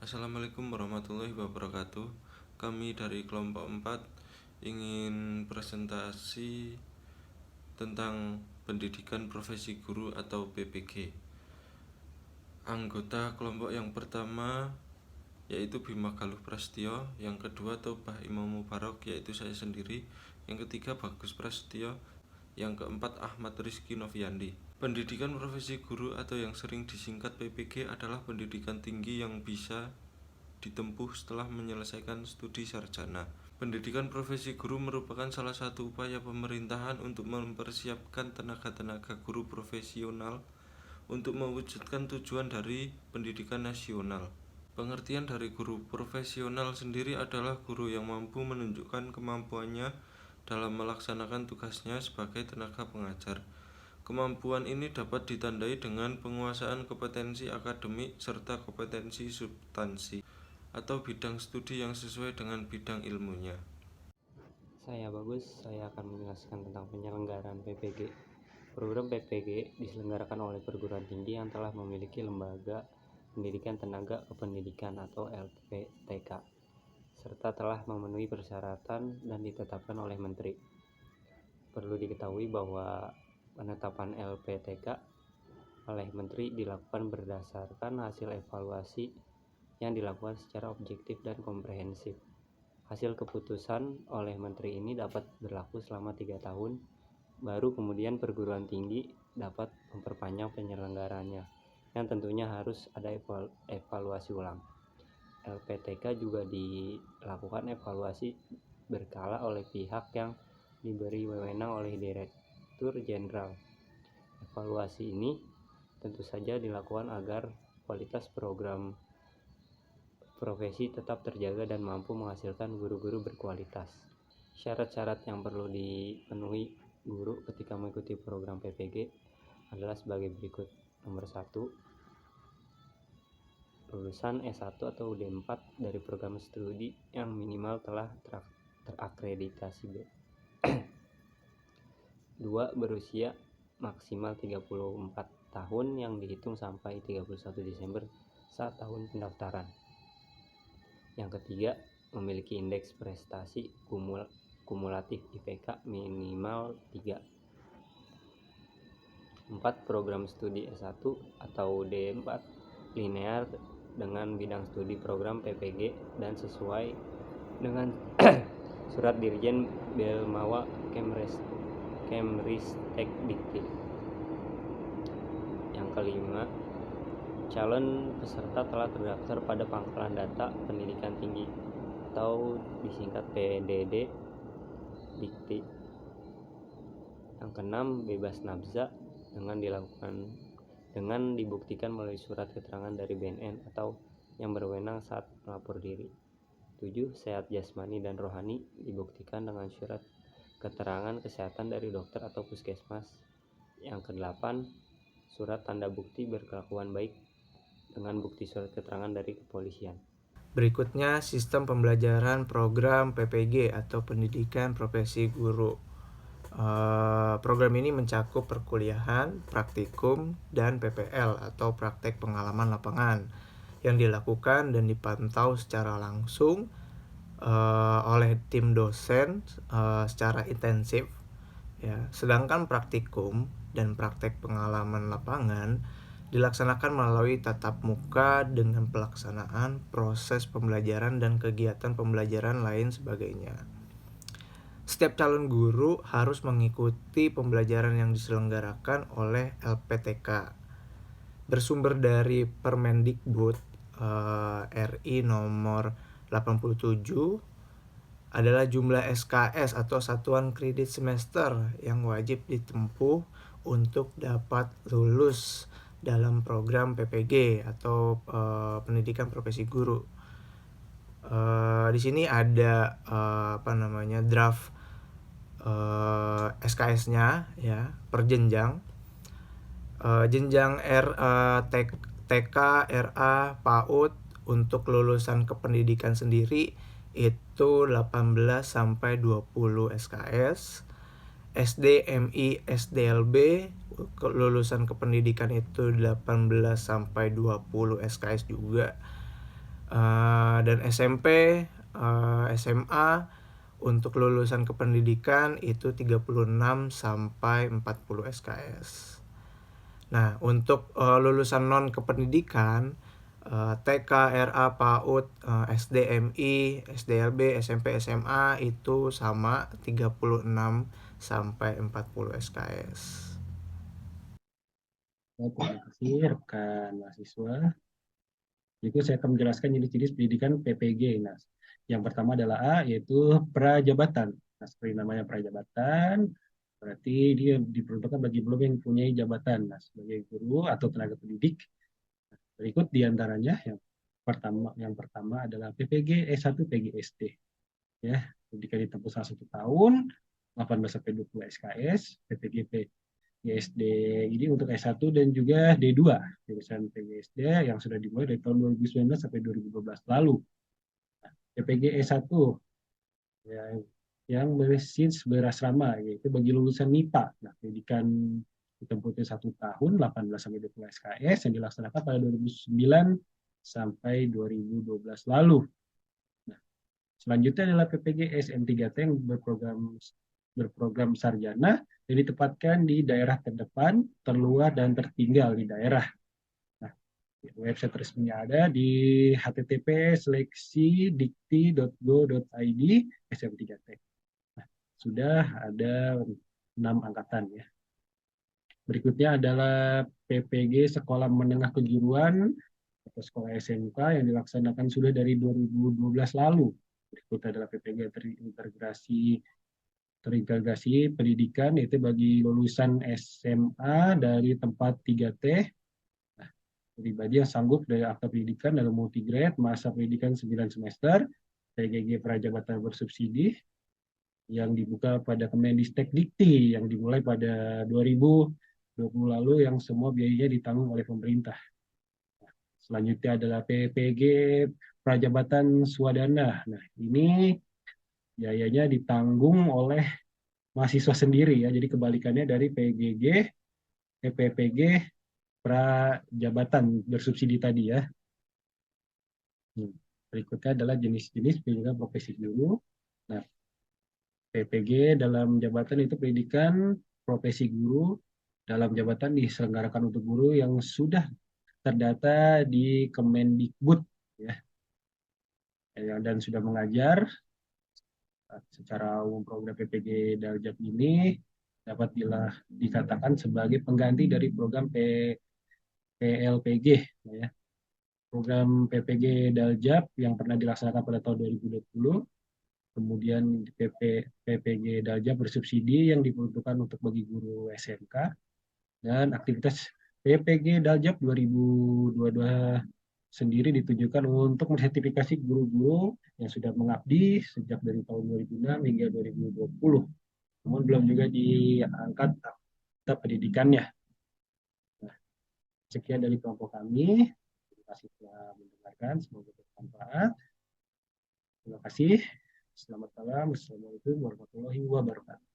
Assalamualaikum warahmatullahi wabarakatuh. Kami dari kelompok 4 ingin presentasi tentang pendidikan profesi guru atau PPG. Anggota kelompok yang pertama yaitu Bima Galuh Prasetyo, yang kedua Tobah Imam Mubarok yaitu saya sendiri, yang ketiga Bagus Prasetyo, yang keempat Ahmad Rizky Noviandi. Pendidikan profesi guru atau yang sering disingkat PPG adalah pendidikan tinggi yang bisa ditempuh setelah menyelesaikan studi sarjana. Pendidikan profesi guru merupakan salah satu upaya pemerintahan untuk mempersiapkan tenaga-tenaga guru profesional untuk mewujudkan tujuan dari pendidikan nasional. Pengertian dari guru profesional sendiri adalah guru yang mampu menunjukkan kemampuannya dalam melaksanakan tugasnya sebagai tenaga pengajar. Kemampuan ini dapat ditandai dengan penguasaan kompetensi akademik serta kompetensi substansi atau bidang studi yang sesuai dengan bidang ilmunya. Saya Bagus, saya akan menjelaskan tentang penyelenggaraan PPG. Program PPG diselenggarakan oleh perguruan tinggi yang telah memiliki lembaga pendidikan tenaga kependidikan atau LPTK, serta telah memenuhi persyaratan dan ditetapkan oleh Menteri. Perlu diketahui bahwa penetapan LPTK oleh Menteri dilakukan berdasarkan hasil evaluasi yang dilakukan secara objektif dan komprehensif. Hasil keputusan oleh Menteri ini dapat berlaku selama 3 tahun, baru kemudian perguruan tinggi dapat memperpanjang penyelenggaraannya, yang tentunya harus ada evaluasi ulang. LPTK juga dilakukan evaluasi berkala oleh pihak yang diberi wewenang oleh Direktur Jenderal. Evaluasi ini tentu saja dilakukan agar kualitas program profesi tetap terjaga dan mampu menghasilkan guru-guru berkualitas. Syarat-syarat yang perlu dipenuhi guru ketika mengikuti program PPG adalah sebagai berikut. Nomor 1, lulusan S1 atau D4 dari program studi yang minimal telah terakreditasi B. 2, berusia maksimal 34 tahun yang dihitung sampai 31 Desember saat tahun pendaftaran. Yang ketiga, memiliki indeks prestasi kumulatif IPK minimal 3. 4, program studi S1 atau D4 linear dengan bidang studi program PPG dan sesuai dengan surat Dirjen Belmawa Kemristek Dikti. Yang kelima, calon peserta telah terdaftar pada Pangkalan Data Pendidikan Tinggi atau disingkat PDD Dikti. Yang keenam, bebas nafza dengan dibuktikan melalui surat keterangan dari BNN atau yang berwenang saat melapor diri. 7, sehat jasmani dan rohani dibuktikan dengan surat keterangan kesehatan dari dokter atau puskesmas. Yang kedelapan, surat tanda bukti berkelakuan baik dengan bukti surat keterangan dari kepolisian. Berikutnya, sistem pembelajaran program PPG atau Pendidikan Profesi Guru. Program ini mencakup perkuliahan, praktikum, dan PPL atau praktek pengalaman lapangan yang dilakukan dan dipantau secara langsung oleh tim dosen secara intensif. Ya, sedangkan praktikum dan praktek pengalaman lapangan dilaksanakan melalui tatap muka dengan pelaksanaan proses pembelajaran dan kegiatan pembelajaran lain sebagainya. Setiap calon guru harus mengikuti pembelajaran yang diselenggarakan oleh LPTK. Bersumber dari Permendikbud RI nomor 87 adalah jumlah SKS atau satuan kredit semester yang wajib ditempuh untuk dapat lulus dalam program PPG atau pendidikan profesi guru. Di sini ada draft SKS-nya ya per jenjang. Jenjang TK, RA, PAUD untuk lulusan kependidikan sendiri itu 18 sampai 20 SKS. SD, MI, SDLB lulusan kependidikan itu 18 sampai 20 SKS juga. Dan SMP, SMA untuk lulusan kependidikan itu 36 sampai 40 SKS. Nah, untuk lulusan non kependidikan TK, RA, PAUD, SDMI, SDLB, SMP, SMA itu sama 36 sampai 40 SKS. Terima kasih rekan mahasiswa. Itu saya akan menjelaskan jenis-jenis pendidikan PPG. Nah, yang pertama adalah A, yaitu prajabatan. Nah, seperti namanya prajabatan, berarti dia diperuntukkan bagi belum yang mempunyai jabatan. Nah, sebagai guru atau tenaga pendidik. Berikut diantaranya yang pertama adalah PPG S1 PGSD. Ya, pendidikan ditempuh selama 1 tahun, 18 sampai 20 SKS, PPG PGSD ini untuk S1 dan juga D2 jurusan PGSD yang sudah dimulai dari tahun 2019 sampai 2012 lalu. PPG S1 ya, yang berbasis berasrama yaitu bagi lulusan MIPA. Nah, pendidikan ditempuh 1 tahun 18 sampai 20 SKS yang dilaksanakan pada 2009 sampai 2012 lalu. Nah, selanjutnya adalah PPG SM3T yang berprogram sarjana yang ditempatkan di daerah terdepan, terluar, dan tertinggal di daerah. Nah, website resminya ada di http://seleksi-dikti.go.id SM3T. Nah, sudah ada 6 angkatan ya. Berikutnya adalah PPG Sekolah Menengah Kejuruan atau Sekolah SMK yang dilaksanakan sudah dari 2012 lalu. Berikutnya adalah PPG terintegrasi pendidikan, yaitu bagi lulusan SMA dari tempat 3T, nah, pribadi yang sanggup dari akta pendidikan dalam multigrade, masa pendidikan 9 semester, PGG Prajabatan bersubsidi, yang dibuka pada Kemendikbud Dikti, yang dimulai pada 2020 lalu, yang semua biayanya ditanggung oleh pemerintah. Nah, selanjutnya adalah PPG Prajabatan Swadana. Nah, ini biayanya ditanggung oleh mahasiswa sendiri ya. Jadi kebalikannya dari PPG Prajabatan bersubsidi tadi ya. Berikutnya adalah jenis-jenis pendidikan profesi guru. Nah, PPG dalam jabatan itu pendidikan profesi guru dalam jabatan diselenggarakan untuk guru yang sudah terdata di Kemendikbud ya, dan sudah mengajar. Secara umum program PPG Daljab ini dapat dikatakan sebagai pengganti dari program PLPG ya. Program PPG Daljab yang pernah dilaksanakan pada tahun 2020, kemudian PPG Daljab bersubsidi yang diperuntukkan untuk bagi guru SMK, dan aktivitas PPG Daljab 2022 sendiri ditujukan untuk mensertifikasi guru-guru yang sudah mengabdi sejak dari tahun 2006 hingga 2020. Namun belum juga diangkat akta pendidikannya. Nah, sekian dari kelompok kami. Terima kasih telah mendengarkan. Semoga bermanfaat. Terima kasih. Selamat malam. Assalamualaikum warahmatullahi wabarakatuh.